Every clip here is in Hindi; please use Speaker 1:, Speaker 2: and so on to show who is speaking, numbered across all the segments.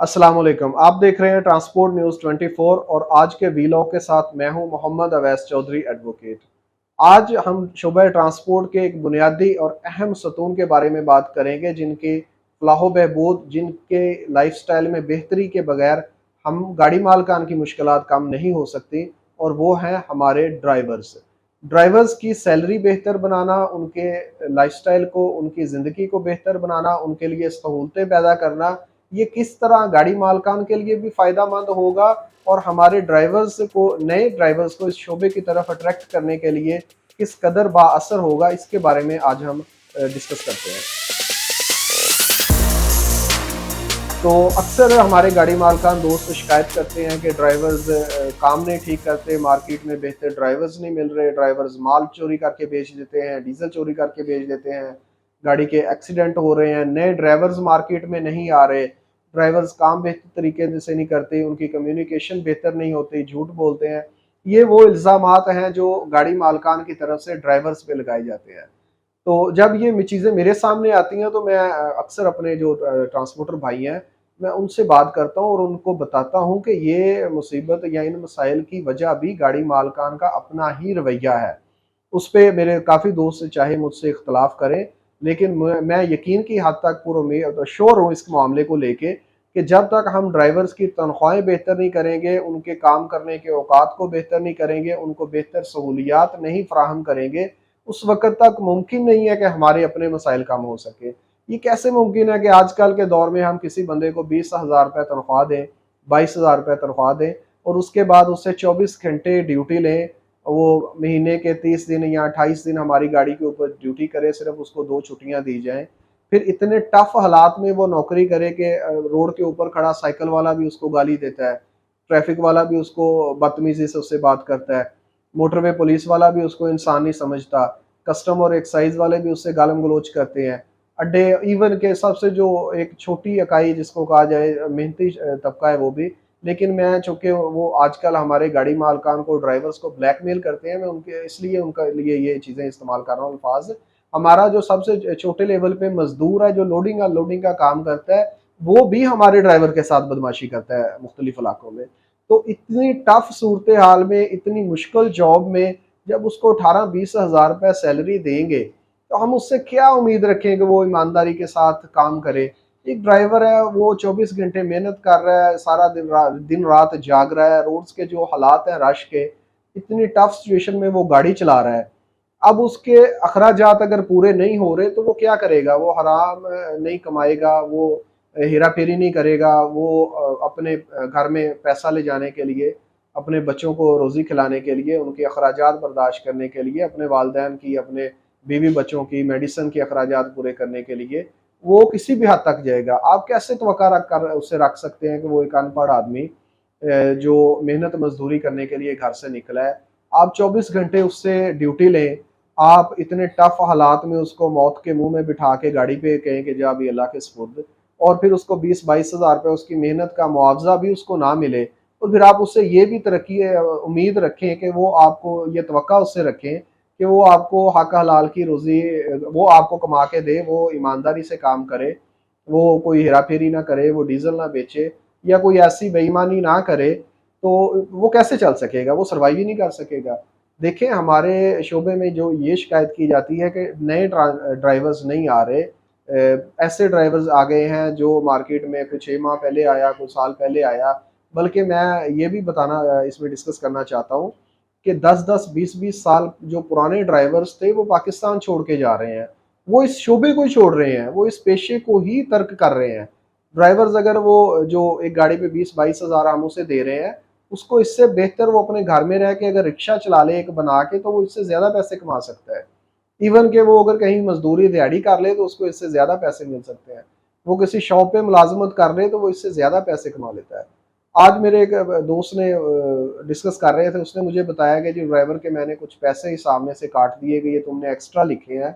Speaker 1: अस्सलाम वालेकुम। आप देख रहे हैं ट्रांसपोर्ट न्यूज़ 24 और आज के वीलॉग के साथ मैं हूं मोहम्मद अवैस चौधरी एडवोकेट। आज हम शोबे ट्रांसपोर्ट के एक बुनियादी और अहम सतून के बारे में बात करेंगे जिनकी फलाह बहबूद, जिनके लाइफस्टाइल में बेहतरी के बगैर हम गाड़ी मालकान की मुश्किलात कम नहीं हो सकती, और वो हैं हमारे ड्राइवर्स। ड्राइवर्स की सैलरी बेहतर बनाना, उनके लाइफस्टाइल को, उनकी ज़िंदगी को बेहतर बनाना, उनके लिए सहूलतें पैदा करना, ये किस तरह गाड़ी मालकान के लिए भी फ़ायदेमंद होगा और हमारे ड्राइवर्स को, नए ड्राइवर्स को इस शोबे की तरफ अट्रैक्ट करने के लिए किस कदर बाअसर होगा, इसके बारे में आज हम डिस्कस करते हैं। तो अक्सर हमारे गाड़ी मालकान दोस्त शिकायत करते हैं कि ड्राइवर्स काम नहीं ठीक करते, मार्केट में बेहतर ड्राइवर्स नहीं मिल रहे, ड्राइवर्स माल चोरी करके बेच देते हैं, डीजल चोरी करके बेच देते हैं, गाड़ी के एक्सीडेंट हो रहे हैं, नए ड्राइवर्स मार्केट में नहीं आ रहे, ड्राइवर्स काम बेहतर तरीके से नहीं करते, उनकी कम्युनिकेशन बेहतर नहीं होती, झूठ बोलते हैं। ये वो इल्ज़ामात हैं जो गाड़ी मालकान की तरफ से ड्राइवर्स पे लगाए जाते हैं। तो जब ये चीज़ें मेरे सामने आती हैं तो मैं अक्सर अपने जो ट्रांसपोर्टर भाई हैं, मैं उनसे बात करता हूँ और उनको बताता हूँ कि ये मुसीबत या इन मसाइल की वजह भी गाड़ी मालकान का अपना ही रवैया है। उस पे मेरे काफ़ी दोस्त चाहे मुझसे इख्तलाफ करें, लेकिन मैं यकीन की हद तक श्योर हूँ इस मामले को लेके कि जब तक हम ड्राइवर्स की तनख्वाहें बेहतर नहीं करेंगे, उनके काम करने के औकात को बेहतर नहीं करेंगे, उनको बेहतर सहूलियात नहीं फ़राहम करेंगे, उस वक़्त तक मुमकिन नहीं है कि हमारे अपने मसाइल कम हो सके। ये कैसे मुमकिन है कि आजकल के दौर में हम किसी बंदे को 20,000 रुपए तनख्वाह दें, 22,000 रुपए तनख्वाह दें और उसके बाद उससे 24 घंटे ड्यूटी लें, वो महीने के 30 दिन या 28 दिन हमारी गाड़ी के ऊपर ड्यूटी करे, सिर्फ उसको 2 छुट्टियाँ दी जाएँ। फिर इतने टफ हालात में वो नौकरी करे कि रोड के ऊपर खड़ा साइकिल वाला भी उसको गाली देता है, ट्रैफिक वाला भी उसको बदतमीज़ी से उससे बात करता है, मोटरवे पुलिस वाला भी उसको इंसान नहीं समझता, कस्टम और एक्साइज़ वाले भी उससे गालम-गलौच करते हैं। अड्डे इवन के सबसे जो एक छोटी इकाई जिसको कहा जाए, मेहनती तबका है वो भी, लेकिन मैं चूँकि वो आजकल हमारे गाड़ी मालकान को, ड्राइवर्स को ब्लैकमेल करते हैं, मैं उनके इसलिए उनका लिए ये चीज़ें इस्तेमाल कर रहा हूँ अल्फाज़। हमारा जो सबसे छोटे लेवल पे मज़दूर है, जो लोडिंग अनलोडिंग का काम करता है, वो भी हमारे ड्राइवर के साथ बदमाशी करता है मुख्तलिफ इलाकों में। तो इतनी टफ सूरत हाल में, इतनी मुश्किल जॉब में जब उसको 18-20 हज़ार रुपए सैलरी देंगे, तो हम उससे क्या उम्मीद रखें कि वो ईमानदारी के साथ काम करे। एक ड्राइवर है, वो 24 घंटे मेहनत कर रहा है, सारा दिन रात जाग रहा है, रोड्स के जो हालात हैं रश के, इतनी टफ सिचुएशन में वो गाड़ी चला रहा है। अब उसके अखराजात अगर पूरे नहीं हो रहे तो वो क्या करेगा? वो हराम नहीं कमाएगा, वो हेरा-फेरी नहीं करेगा, वो अपने घर में पैसा ले जाने के लिए, अपने बच्चों को रोज़ी खिलाने के लिए, उनके अखराजात बर्दाश्त करने के लिए, अपने वालिदैन की, अपने बीवी-बच्चों की मेडिसिन के अखराजात पूरे करने के लिए, वो किसी भी हद तक जाएगा। आप कैसे तवक्का रख कर उससे रख सकते हैं कि वो एक अनपढ़ आदमी जो मेहनत मज़दूरी करने के लिए घर से निकला है, आप 24 घंटे उससे ड्यूटी लें, आप इतने टफ हालात में उसको मौत के मुँह में बिठा के गाड़ी पे कहें कि जा अभी अल्लाह के सुपुर्द, और फिर उसको 20-22 हज़ार रुपए उसकी मेहनत का मुआवज़ा भी उसको ना मिले, तो फिर आप उससे ये भी उम्मीद रखें कि वो आपको ये तवक्का उससे रखें कि वो आपको हक हलाल की रोज़ी वो आपको कमा के दे, वो ईमानदारी से काम करे, वो कोई हेरा-फेरी ना करे, वो डीज़ल ना बेचे या कोई ऐसी बेईमानी ना करे, तो वो कैसे चल सकेगा? वो सर्वाइव ही नहीं कर सकेगा। देखें, हमारे शोबे में जो ये शिकायत की जाती है कि नए ड्राइवर्स नहीं आ रहे, ऐसे ड्राइवर्स आ गए हैं जो मार्केट में कुछ 6 माह पहले आया, कुछ साल पहले आया। बल्कि मैं ये भी बताना इसमें डिस्कस करना चाहता हूँ कि 10-10, 20-20 साल जो पुराने ड्राइवर्स थे वो पाकिस्तान छोड़ के जा रहे हैं। वो इस शोबे को ही छोड़ रहे हैं, वो इस पेशे को ही तर्क कर रहे हैं। ड्राइवर्स अगर वो जो एक गाड़ी पे 20-22 हज़ार हम उसे दे रहे हैं, उसको इससे बेहतर वो अपने घर में रह के अगर रिक्शा चला ले एक बना के, तो वो इससे ज़्यादा पैसे कमा सकता है। इवन कि वो अगर कहीं मज़दूरी दिहाड़ी कर ले तो उसको इससे ज़्यादा पैसे मिल सकते हैं। वो किसी शॉप पे मुलाज़मत कर ले तो वो इससे ज़्यादा पैसे कमा लेता है। आज मेरे एक दोस्त ने डिस्कस कर रहे थे, उसने मुझे बताया कि जी ड्राइवर के मैंने कुछ पैसे हिसाब में से काट दिए कि ये तुमने एक्स्ट्रा लिखे हैं।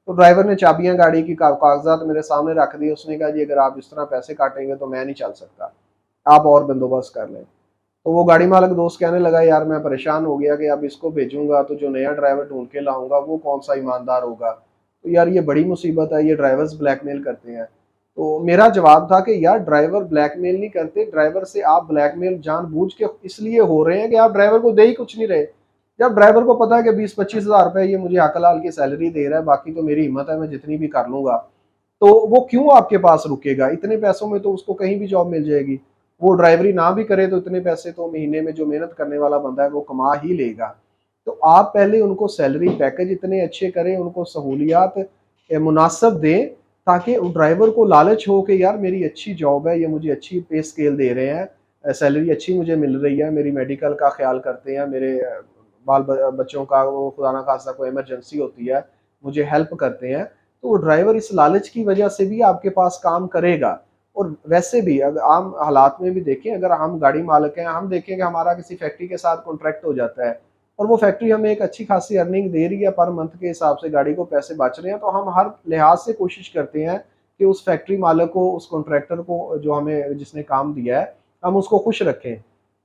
Speaker 1: तो ड्राइवर ने चाबियाँ गाड़ी की कागज़ात मेरे सामने रख दिए, उसने कहा जी अगर आप इस तरह पैसे काटेंगे तो मैं नहीं चल सकता, आप और बंदोबस्त कर लें। तो वो गाड़ी मालक दोस्त कहने लगा यार मैं परेशान हो गया कि अब इसको भेजूँगा तो जो नया ड्राइवर ढूँढ के लाऊँगा वो कौन-सा ईमानदार होगा। तो यार ये बड़ी मुसीबत है, ये ड्राइवर्स ब्लैकमेल करते हैं। तो मेरा जवाब था कि यार ड्राइवर ब्लैकमेल नहीं करते, ड्राइवर से आप ब्लैकमेल जानबूझ के इसलिए हो रहे हैं कि आप ड्राइवर को दे ही कुछ नहीं रहे। जब ड्राइवर को पता है कि 20-25 हज़ार रुपए ये मुझे हक हलाल की सैलरी दे रहा है, बाकी तो मेरी हिम्मत है मैं जितनी भी कर लूंगा, तो वो क्यों आपके पास रुकेगा? इतने पैसों में तो उसको कहीं भी जॉब मिल जाएगी। वो ड्राइवरी ना भी करे तो इतने पैसे तो महीने में जो मेहनत करने वाला बंदा है वो कमा ही लेगा। तो आप पहले उनको सैलरी पैकेज इतने अच्छे करें, उनको सहूलियात मुनासिब दें, ताकि ड्राइवर को लालच हो कि यार मेरी अच्छी जॉब है, ये मुझे अच्छी पे स्केल दे रहे हैं, सैलरी अच्छी मुझे मिल रही है, मेरी मेडिकल का ख्याल करते हैं, मेरे बाल बच्चों का वो खुदा ना खास्ता कोई इमरजेंसी होती है, मुझे हेल्प करते हैं। तो वो ड्राइवर इस लालच की वजह से भी आपके पास काम करेगा। और वैसे भी अगर आम हालात में भी देखें, अगर हम गाड़ी मालिक हैं, हम देखें कि हमारा किसी फैक्ट्री के साथ कॉन्ट्रैक्ट हो जाता है और वो फैक्ट्री हमें एक अच्छी खासी अर्निंग दे रही है, पर मंथ के हिसाब से गाड़ी को पैसे बच रहे हैं, तो हम हर लिहाज से कोशिश करते हैं कि उस फैक्ट्री मालिक को, उस कॉन्ट्रैक्टर को जो हमें जिसने काम दिया है, हम उसको खुश रखें।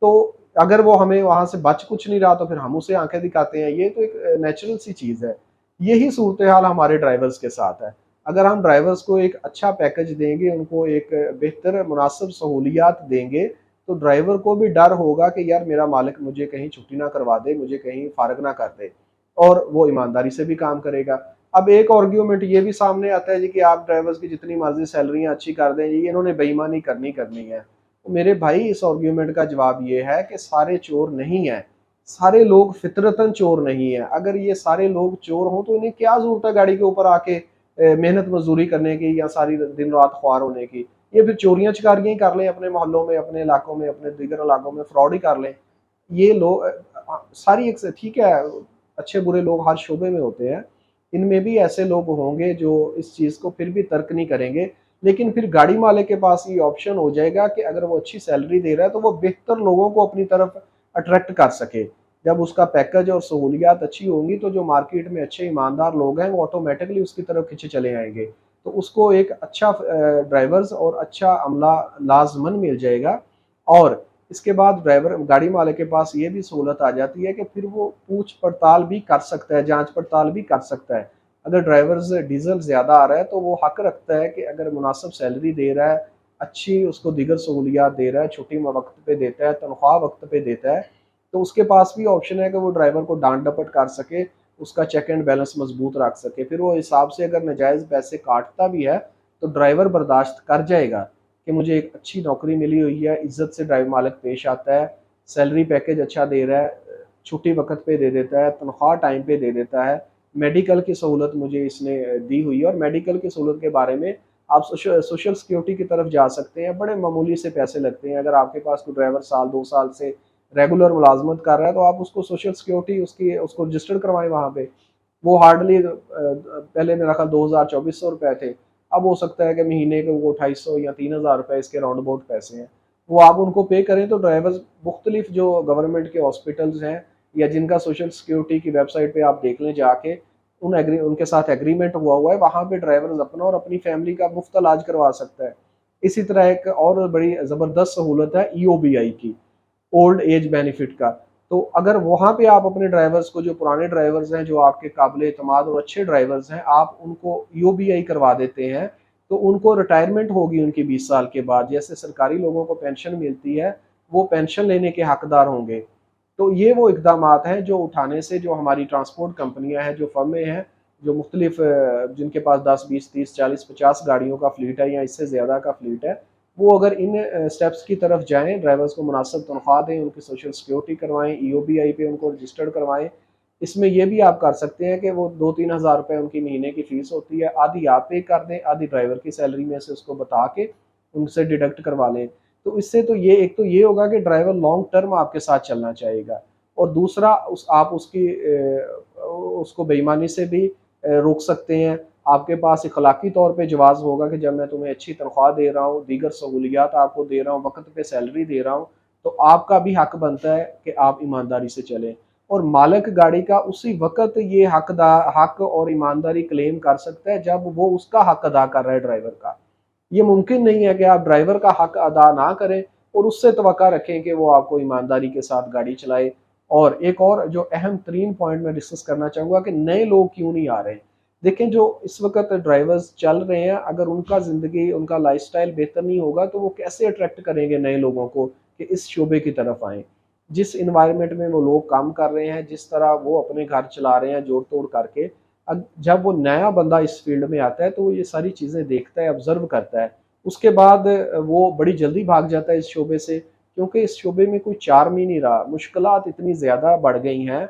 Speaker 1: तो अगर वो हमें वहां से बच कुछ नहीं रहा तो फिर हम उसे आंखें दिखाते हैं। ये तो एक नेचुरल सी चीज है। यही सूरत हाल हमारे ड्राइवर्स के साथ है। अगर हम ड्राइवर्स को एक अच्छा पैकेज देंगे, उनको एक बेहतर मुनासिब सहूलियात देंगे, तो ड्राइवर को भी डर होगा कि यार मेरा मालिक मुझे कहीं छुट्टी ना करवा दे, मुझे कहीं फारग ना कर दे, और वो ईमानदारी से भी काम करेगा। अब एक आर्ग्यूमेंट ये भी सामने आता है जी कि आप ड्राइवर्स की जितनी मर्जी सैलरियां अच्छी कर दें जी, इन्होंने बेईमानी करनी है। तो मेरे भाई इस आर्ग्यूमेंट का जवाब ये है कि सारे चोर नहीं है, सारे लोग फितरतन चोर नहीं है। अगर ये सारे लोग चोर हों तो इन्हें क्या जरूरत है गाड़ी के ऊपर आके मेहनत मजदूरी करने की या सारी दिन रात ख्वार होने की। ये फिर चोरियां चकारियां ही कर लें अपने मोहल्लों में, अपने इलाकों में, अपने दीगर इलाकों में फ्रॉड ही कर लें। ये लोग सारी एक ठीक है, अच्छे बुरे लोग हर शोबे में होते हैं, इनमें भी ऐसे लोग होंगे जो इस चीज़ को फिर भी तर्क नहीं करेंगे। लेकिन फिर गाड़ी मालिक के पास ये ऑप्शन हो जाएगा कि अगर वो अच्छी सैलरी दे रहा है तो वो बेहतर लोगों को अपनी तरफ अट्रैक्ट कर सके। जब उसका पैकेज और सहूलियात अच्छी होंगी तो जो मार्केट में अच्छे ईमानदार लोग हैं वो ऑटोमेटिकली उसकी तरफ खींचे चले आएंगे। तो उसको एक अच्छा ड्राइवर्स और अच्छा अमला लाजमन मिल जाएगा। और इसके बाद ड्राइवर गाड़ी मालिक के पास ये भी सहूलत आ जाती है कि फिर वो पूछ पड़ताल भी कर सकता है, जांच पड़ताल भी कर सकता है। अगर ड्राइवर्स डीजल ज़्यादा आ रहा है तो वो हक रखता है कि अगर मुनासिब सैलरी दे रहा है, अच्छी उसको दीगर सहूलियात दे रहा है, छुट्टी वक्त पे देता है, तनख्वाह वक्त पे देता है, तो उसके पास भी ऑप्शन है कि वो ड्राइवर को डांट डपट कर सके, उसका चेक एंड बैलेंस मजबूत रख सके। फिर वो हिसाब से अगर नाजायज़ पैसे काटता भी है तो ड्राइवर बर्दाश्त कर जाएगा कि मुझे एक अच्छी नौकरी मिली हुई है, इज्जत से ड्राइवर मालिक पेश आता है, सैलरी पैकेज अच्छा दे रहा है, छुट्टी वक्त पे दे देता है, तनख्वाह टाइम पे दे देता है, मेडिकल की सहूलत मुझे इसने दी हुई है। और मेडिकल की सहूलत के बारे में आप सोशल सिक्योरिटी की तरफ जा सकते हैं, बड़े मामूली से पैसे लगते हैं। अगर आपके पास कोई ड्राइवर साल 2 साल से रेगुलर मुलाजमत कर रहा है तो आप उसको सोशल सिक्योरिटी उसको रजिस्टर्ड करवाएं वहाँ पे। वो हार्डली पहले मेरा ख्याल 2,000-2,400 रुपए थे, अब हो सकता है कि महीने के वो 2,500 या 3,000 रुपए इसके राउंड अबाउट पैसे हैं, वो आप उनको पे करें। तो ड्राइवर्स मुख्तलिफ जो गवर्नमेंट के हॉस्पिटल्स हैं या जिनका सोशल सिक्योरिटी की वेबसाइट पे आप देख लें जाके, उनके साथ एग्रीमेंट हुआ है, वहाँ पे ड्राइवर्स अपना और अपनी फैमिली का मुफ्त इलाज करवा सकता है। इसी तरह एक और बड़ी ज़बरदस्त सहूलत है EOBI की, ओल्ड एज बेनिफिट का। तो अगर वहाँ पे आप अपने ड्राइवर्स को, जो पुराने ड्राइवर्स हैं, जो आपके काबिल एतमाद और अच्छे ड्राइवर्स हैं, आप उनको EOBI करवा देते हैं, तो उनको रिटायरमेंट होगी उनकी 20 साल के बाद, जैसे सरकारी लोगों को पेंशन मिलती है, वो पेंशन लेने के हकदार होंगे। तो ये वो इकदामात हैं जो उठाने से जो हमारी ट्रांसपोर्ट कंपनियां हैं, जो फर्में हैं, जो मुख्तलिफ जिनके पास 10, 20, 30, 40, 50 गाड़ियों का फ्लीट है या इससे ज़्यादा का फ्लीट है, वो अगर इन स्टेप्स की तरफ जाएं, ड्राइवर्स को मुनासिब तनख्वाह दें, उनकी सोशल सिक्योरिटी करवाएं, EOBI पे उनको रजिस्टर्ड करवाएं। इसमें ये भी आप कर सकते हैं कि वो 2-3 हज़ार रुपये उनकी महीने की फ़ीस होती है, आधी आप पे कर दें, आधी ड्राइवर की सैलरी में से उसको बता के उनसे डिडक्ट करवा लें। तो इससे तो ये एक तो ये होगा कि ड्राइवर लॉन्ग टर्म आपके साथ चलना चाहेगा, और दूसरा आप उसको बेईमानी से भी रोक सकते हैं। आपके पास इखलाकी तौर पे जवाज़ होगा कि जब मैं तुम्हें अच्छी तनख्वाह दे रहा हूँ, दीगर सहूलियात आपको दे रहा हूँ, वक्त पे सैलरी दे रहा हूँ, तो आपका भी हक बनता है कि आप ईमानदारी से चलें। और मालिक गाड़ी का उसी वक्त ये हक और ईमानदारी क्लेम कर सकता है जब वो उसका हक अदा कर रहा है ड्राइवर का। ये मुमकिन नहीं है कि आप ड्राइवर का हक अदा ना करें और उससे तवक्का रखें कि वो आपको ईमानदारी के साथ गाड़ी चलाए। और एक और जो अहम तरीन पॉइंट मैं डिस्कस करना चाहूँगा कि नए लोग क्यों नहीं आ रहे। देखें जो इस वक़्त ड्राइवर्स चल रहे हैं, अगर उनका ज़िंदगी, उनका लाइफ़स्टाइल बेहतर नहीं होगा, तो वो कैसे अट्रैक्ट करेंगे नए लोगों को कि इस शोबे की तरफ आएँ। जिस एनवायरनमेंट में वो लोग काम कर रहे हैं, जिस तरह वो अपने घर चला रहे हैं जोड़-तोड़ करके, जब वो नया बंदा इस फ़ील्ड में आता है, तो वो ये सारी चीज़ें देखता है, ऑब्ज़र्व करता है। उसके बाद वो बड़ी जल्दी भाग जाता है इस शोबे से, क्योंकि इस शोबे में कोई चार्म ही नहीं रहा। मुश्किलात इतनी ज़्यादा बढ़ गई हैं,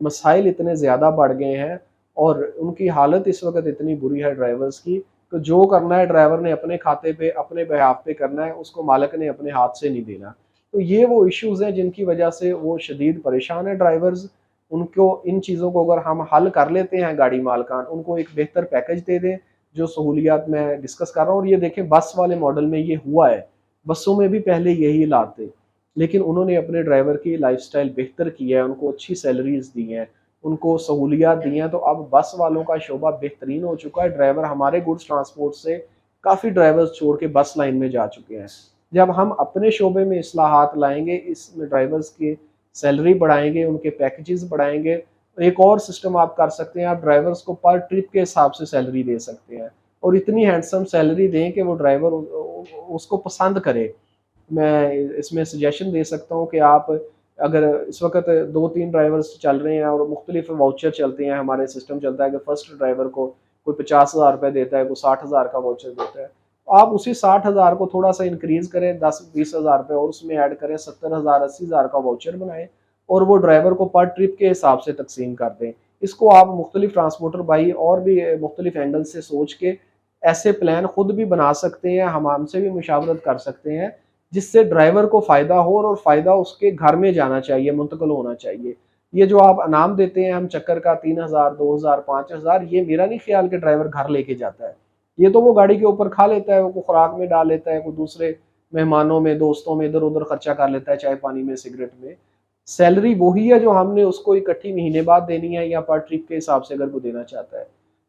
Speaker 1: मसाइल इतने ज़्यादा बढ़ गए हैं और उनकी हालत इस वक़्त इतनी बुरी है ड्राइवर्स की, तो जो करना है ड्राइवर ने अपने खाते पे, अपने बिहाफ़ पे करना है, उसको मालिक ने अपने हाथ से नहीं देना। तो ये वो इश्यूज़ हैं जिनकी वजह से वो शदीद परेशान है ड्राइवर्स। उनको इन चीज़ों को अगर हम हल कर लेते हैं गाड़ी मालकान, उनको एक बेहतर पैकेज दे दें, जो सहूलियात मैं डिस्कस कर रहा हूँ और ये देखें बस वाले मॉडल में ये हुआ है। बसों में भी पहले यही हालात थे, लेकिन उन्होंने अपने ड्राइवर की लाइफ़स्टाइल बेहतर की है, उनको अच्छी सैलरीज़ दी हैं, उनको सहूलियात दी हैं, तो अब बस वालों का शोबा बेहतरीन हो चुका है। ड्राइवर हमारे गुड्स ट्रांसपोर्ट से काफ़ी ड्राइवर्स छोड़ के बस लाइन में जा चुके हैं। जब हम अपने शोबे में इस्लाहात लाएँगे, इसमें ड्राइवर्स की सैलरी बढ़ाएँगे, उनके पैकेजेज़ बढ़ाएँगे, एक और सिस्टम आप कर सकते हैं, आप ड्राइवर्स को पर ट्रिप के हिसाब से सैलरी दे सकते हैं और इतनी हैंडसम सैलरी दें कि वो ड्राइवर उसको पसंद करे। मैं इसमें सजेशन दे सकता हूँ कि आप अगर इस वक़्त 2-3 ड्राइवर्स चल रहे हैं और मुख्तलिफ वाउचर चलते हैं, हमारे सिस्टम चलता है कि फर्स्ट ड्राइवर को कोई 50,000 रुपए देता है, कोई 60,000 का वाउचर देता है। आप उसी 60,000 को थोड़ा-सा इंक्रीज़ करें, 10-20 हज़ार रुपए और उसमें ऐड करें, 70,000 80,000 का वाउचर बनाएँ और वो ड्राइवर को पर ट्रिप के हिसाब से तक़सीम कर दें। इसको आप मुख्तलिफ ट्रांसपोर्टर भाई और भी मुख्तलिफ एंगल से सोच के ऐसे प्लान खुद भी बना सकते हैं, हम हमसे भी मुशावरत कर सकते हैं, जिससे ड्राइवर को फ़ायदा हो और फ़ायदा उसके घर में जाना चाहिए, मुंतकिल होना चाहिए। ये जो आप इनाम देते हैं हम चक्कर का 3,000, 2,000, 5,000, ये मेरा नहीं ख़्याल कि ड्राइवर घर लेके जाता है। ये तो वो गाड़ी के ऊपर खा लेता है, वो कोई खुराक में डाल लेता है, कोई दूसरे मेहमानों में, दोस्तों में इधर-उधर खर्चा कर लेता है, चाय-पानी में, सिगरेट में। सैलरी वही है जो हमने उसको इकट्ठी महीने बाद देनी है या पर ट्रिप के हिसाब से अगर वो देना चाहता है।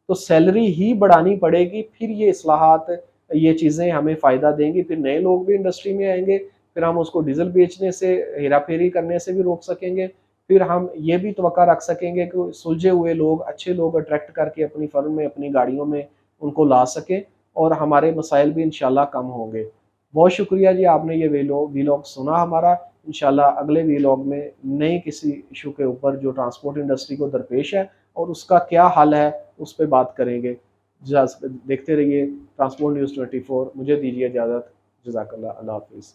Speaker 1: तो सैलरी ही बढ़ानी पड़ेगी, फिर ये इस्लाहात, ये चीज़ें हमें फ़ायदा देंगी, फिर नए लोग भी इंडस्ट्री में आएँगे, फिर हम उसको डीज़ल बेचने से, हेरा-फेरी करने से भी रोक सकेंगे, फिर हम ये भी तवक्का रख सकेंगे कि सुलझे हुए लोग, अच्छे लोग अट्रैक्ट करके अपनी फ़र्म में, अपनी गाड़ियों में उनको ला सकें और हमारे मसाइल भी इंशाल्लाह कम होंगे। बहुत शुक्रिया जी, आपने ये वीलॉग सुना हमारा। इंशाल्लाह अगले वीलॉग में नए किसी इश्यू के ऊपर जो ट्रांसपोर्ट इंडस्ट्री को दरपेश है और उसका क्या हल है, उस पे बात करेंगे। देखते रहिए ट्रांसपोर्ट न्यूज़ 24। मुझे दीजिए इजाज़त। जज़ाकल्लाह। अल्लाह हाफ़िज़।